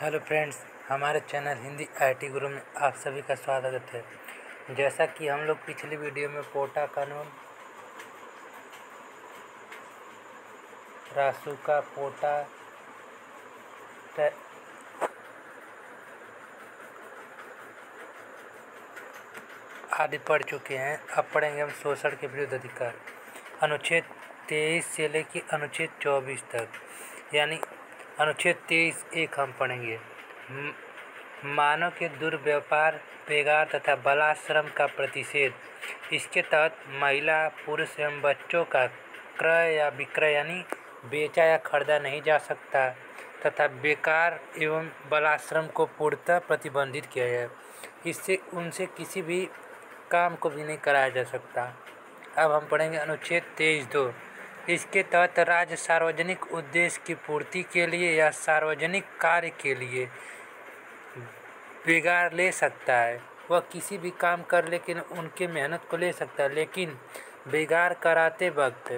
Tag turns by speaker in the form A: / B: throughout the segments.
A: Hello friends, हमारे channel Hindi IT गुरु में आप सभी का स्वागत है। जैसा कि हम लोग पिछली वीडियो में पोटा कानून, रासुका, पोटा आदि पढ़ चुके हैं। अब पढ़ेंगे हम शोषण के विरुद्ध अधिकार, अनुच्छेद 23 से लेकर अनुच्छेद 24 तक। यानी अनुच्छेद 23(1) हम पढ़ेंगे मानव के दुर्व्यापार, बेगार तथा बालाश्रम का प्रतिषेध। इसके तहत महिला, पुरुष एवं बच्चों का क्रय या विक्रय यानी बेचा या खरीदा नहीं जा सकता तथा बेकार एवं बालाश्रम को पूर्णतः प्रतिबंधित किया है। इससे उनसे किसी भी काम को भी नहीं कराया जा सकता। अब हम पढ़ेंगे अनुच्छेद 23(2). इसके तहत राज्य सार्वजनिक उद्देश्य की पूर्ति के लिए या सार्वजनिक कार्य के लिए बेगार ले सकता है। वह किसी भी काम कर लेकिन उनके मेहनत को ले सकता है, लेकिन बेगार कराते वक्त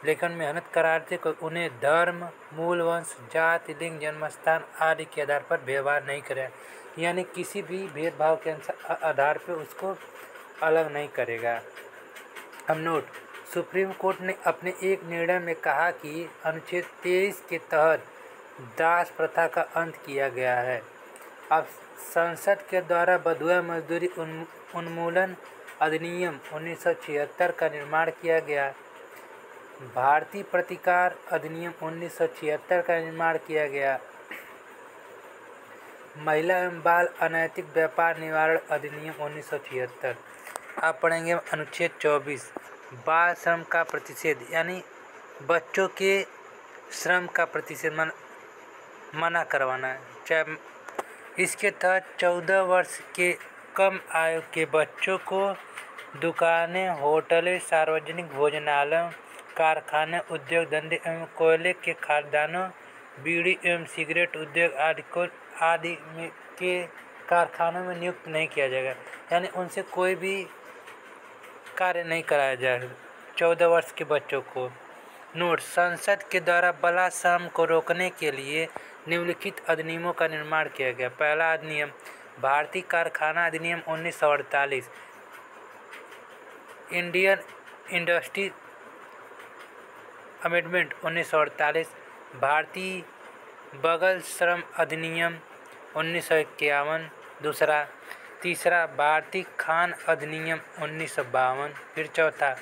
A: मेहनत कराते को उन्हें धर्म, मूल वंश, जाति, लिंग, जन्मस्थान आदि के आधार पर व्यवहार नहीं करें। यानी किसी भी भेदभाव के आधार पर उसको अलग नहीं करेगा। अब नोट, सुप्रीम कोर्ट ने अपने एक निर्णय में कहा कि अनुच्छेद 23 के तहत दास प्रथा का अंत किया गया है। अब संसद के द्वारा बंधुआ मजदूरी उन्मूलन अधिनियम 1976 का निर्माण किया गया। भारतीय प्रतिकार अधिनियम 1976 का निर्माण किया गया। महिला एवं बाल अनैतिक व्यापार निवारण अधिनियम 1976। आप पढ़ेंगे अनुच्छेद 24, बाल श्रम का प्रतिषेध यानी बच्चों के श्रम का प्रतिषेध मना करवाना है। चाहे इसके तहत 14 वर्ष के कम आयु के बच्चों को दुकानें, होटलें, सार्वजनिक भोजनालयों, कारखाने, उद्योग धंधे एवं कोयले के खदानों, बीड़ी एवं सिगरेट उद्योग आदि के कारखानों में नियुक्त नहीं किया जाएगा। यानी उनसे कोई भी कार्य नहीं कराया जाएगा 14 वर्ष के बच्चों को। नोट, संसद के द्वारा बालाश्रम को रोकने के लिए निम्नलिखित अधिनियमों का निर्माण किया गया। पहला अधिनियम भारतीय कारखाना अधिनियम 1948, इंडियन इंडस्ट्री अमेंडमेंट 1948, भारतीय बगल श्रम अधिनियम 1951। दूसरा, तीसरा भारतीय खान अधिनियम 1952। फिर चौथा,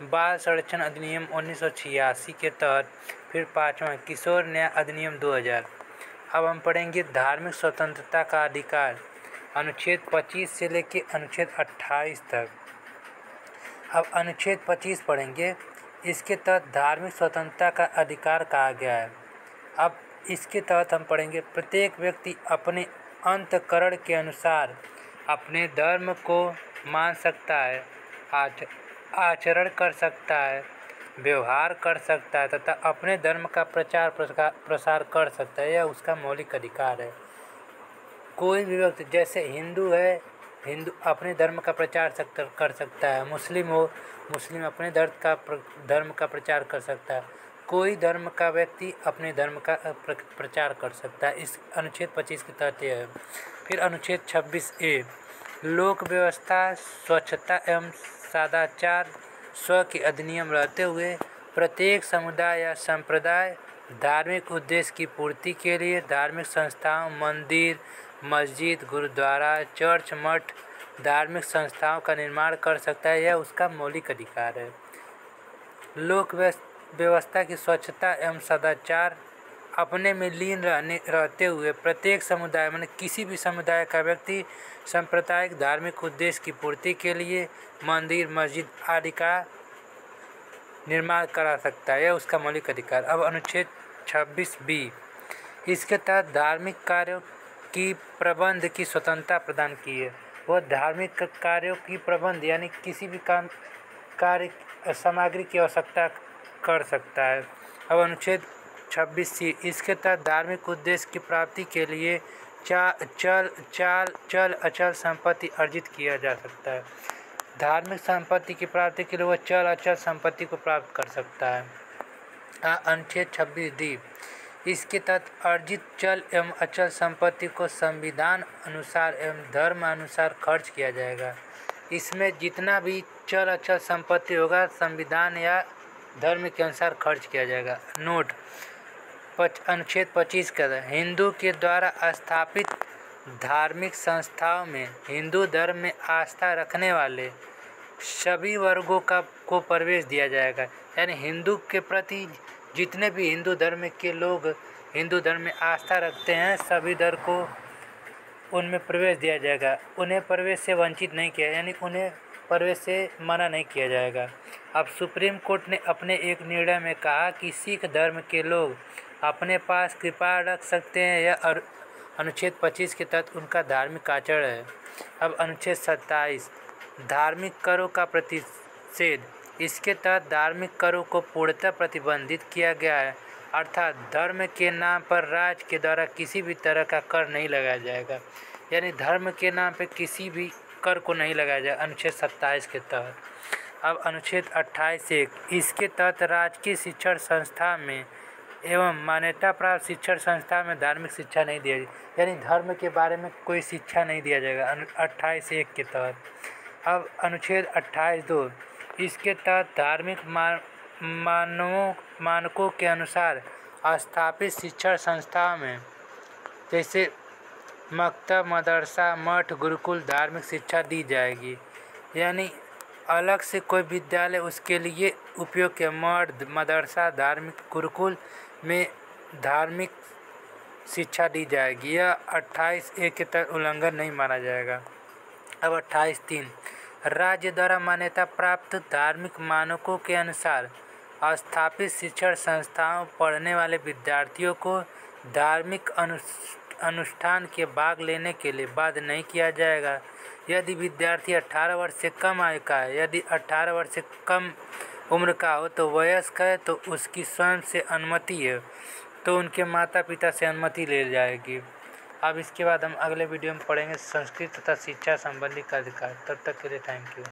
A: बाल संरक्षण अधिनियम 1986 के तहत। फिर पाँचवा, किशोर न्याय अधिनियम 2000। अब हम पढ़ेंगे धार्मिक स्वतंत्रता का अधिकार, अनुच्छेद 25 से लेकर अनुच्छेद 28 तक। अब अनुच्छेद 25 पढ़ेंगे। इसके तहत धार्मिक स्वतंत्रता का अधिकार कहा गया है। अब इसके तहत हम पढ़ेंगे प्रत्येक व्यक्ति अपने अंतःकरण के अनुसार अपने धर्म को मान सकता है, आचरण कर सकता है, व्यवहार कर सकता है तथा अपने धर्म का प्रचार प्रसार कर सकता है। यह उसका मौलिक अधिकार है। कोई भी व्यक्ति, जैसे हिंदू है, हिंदू अपने धर्म का प्रचार कर सकता है। मुस्लिम हो, मुस्लिम अपने धर्म का प्रचार कर सकता है। कोई धर्म का व्यक्ति अपने धर्म का प्रचार कर सकता है। इस अनुच्छेद 25 के तहत यह है। फिर अनुच्छेद 26(a), लोक व्यवस्था, स्वच्छता एवं सदाचार स्व के अधिनियम रहते हुए प्रत्येक समुदाय या संप्रदाय धार्मिक उद्देश्य की पूर्ति के लिए धार्मिक संस्थाओं, मंदिर, मस्जिद, गुरुद्वारा, चर्च, मठ, धार्मिक संस्थाओं का निर्माण कर सकता है। यह उसका मौलिक अधिकार है। लोक व्यवस्था की स्वच्छता एवं सदाचार अपने में लीन रहते हुए प्रत्येक समुदाय माने किसी भी समुदाय का व्यक्ति सांप्रदायिक धार्मिक उद्देश्य की पूर्ति के लिए मंदिर, मस्जिद आदि का निर्माण करा सकता है। यह उसका मौलिक अधिकार। अब अनुच्छेद 26(b), इसके तहत धार्मिक कार्यों की प्रबंध की स्वतंत्रता प्रदान की है। वह धार्मिक कार्यों की प्रबंध यानी किसी भी कार्य सामग्री की आवश्यकता कर सकता है। अब अनुच्छेद 26(c), इसके तहत धार्मिक उद्देश्य की प्राप्ति के लिए चल अचल संपत्ति अर्जित किया जा सकता है। धार्मिक संपत्ति की प्राप्ति के लिए वह चल अचल संपत्ति को प्राप्त कर सकता है। अनुच्छेद 26(d), इसके तहत अर्जित चल एवं अचल संपत्ति को संविधान अनुसार एवं धर्म अनुसार खर्च किया जाएगा। इसमें जितना भी चल अचल संपत्ति होगा संविधान या धर्म के अनुसार खर्च किया जाएगा। नोट अनुच्छेद 25 का हिंदू के द्वारा स्थापित धार्मिक संस्थाओं में हिंदू धर्म में आस्था रखने वाले सभी वर्गों को प्रवेश दिया जाएगा। यानी हिंदू के प्रति जितने भी हिंदू धर्म के लोग हिंदू धर्म में आस्था रखते हैं सभी धर्म को उनमें प्रवेश दिया जाएगा। उन्हें प्रवेश से वंचित नहीं किया, यानी उन्हें प्रवेश से मना नहीं किया जाएगा। अब सुप्रीम कोर्ट ने अपने एक निर्णय में कहा कि सिख धर्म के लोग अपने पास कृपा रख सकते हैं। यह अनुच्छेद 25 के तहत उनका धार्मिक आचरण है। अब अनुच्छेद 27 धार्मिक करों का प्रतिषेध। इसके तहत धार्मिक करों को पूर्णतः प्रतिबंधित किया गया है, अर्थात धर्म के नाम पर राज्य के द्वारा किसी भी तरह का कर नहीं लगाया जाएगा। यानी धर्म के नाम पे किसी भी कर को नहीं लगाया जाएगा अनुच्छेद 27 के तहत। अब अनुच्छेद 28(1) इसके तहत राजकीय शिक्षण संस्था में एवं मान्यता प्राप्त शिक्षण संस्था में धार्मिक शिक्षा नहीं दिया जाएगी। यानी धर्म के बारे में कोई शिक्षा नहीं दिया जाएगा 28(1) के तहत। अब अनुच्छेद 28(2) इसके तहत धार्मिक मानकों के अनुसार स्थापित शिक्षण संस्थाओं में जैसे मकतब, मदरसा, मठ, गुरुकुल धार्मिक शिक्षा दी जाएगी। यानी अलग से कोई विद्यालय उसके लिए उपयोग के मठ, मदरसा, धार्मिक गुरुकुल में धार्मिक शिक्षा दी जाएगी। यह 28(1) के तहत उल्लंघन नहीं माना जाएगा। अब 28(3) राज्य द्वारा मान्यता प्राप्त धार्मिक मानकों के अनुसार स्थापित शिक्षण संस्थाओं पढ़ने वाले विद्यार्थियों को धार्मिक अनुष्ठान के भाग लेने के लिए बाध्य नहीं किया जाएगा। यदि विद्यार्थी 18 वर्ष से कम आयु का है, यदि 18 वर्ष से कम उम्र का हो तो वयस्क है तो उसकी स्वयं से अनुमति है तो उनके माता पिता से अनुमति ले जाएगी। अब इसके बाद हम अगले वीडियो में पढ़ेंगे संस्कृत तथा शिक्षा संबंधी का अधिकार। तब तक के लिए थैंक यू।